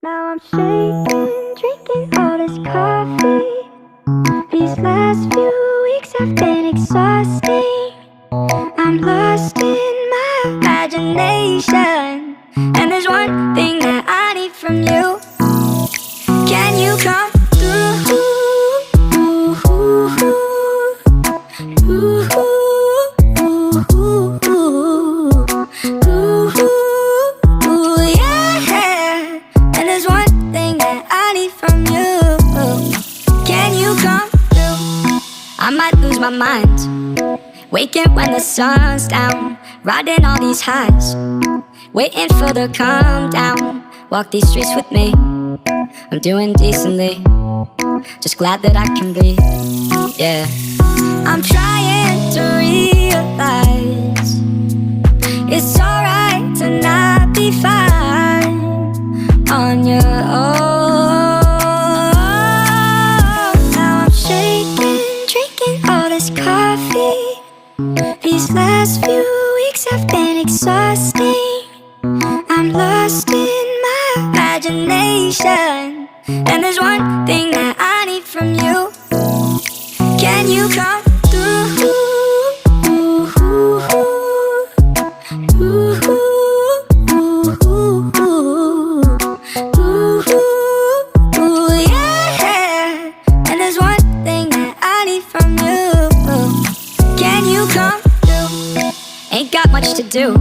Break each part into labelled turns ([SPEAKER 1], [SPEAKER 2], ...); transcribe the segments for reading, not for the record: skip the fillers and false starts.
[SPEAKER 1] Now I'm shaking, drinking all this coffee. These last few weeks have been exhausting. I'm lost in my imagination, and there's one thing that I need from you. Can you come through? Yeah. And there's one thing that I need from you. Can you come through? I might lose my mind, waking when the sun's down, riding all these highs, waiting for the calm down. Walk these streets with me, I'm doing decently, just glad that I can breathe, yeah. I'm trying to realize it's alright to not be fine on your own. Now I'm shaking, drinking all this coffee. These last few weeks have been exhausting. I'm lost in my imagination, and there's one thing that I need from you. Can you come through? Yeah. And there's one thing that I need from you. Can you come through? Ain't got much to do,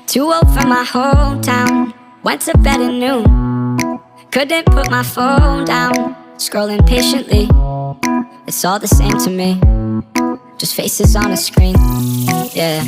[SPEAKER 1] too old for my hometown. Went to bed at noon, couldn't put my phone down. Scrolling patiently, it's all the same to me, just faces on a screen, yeah.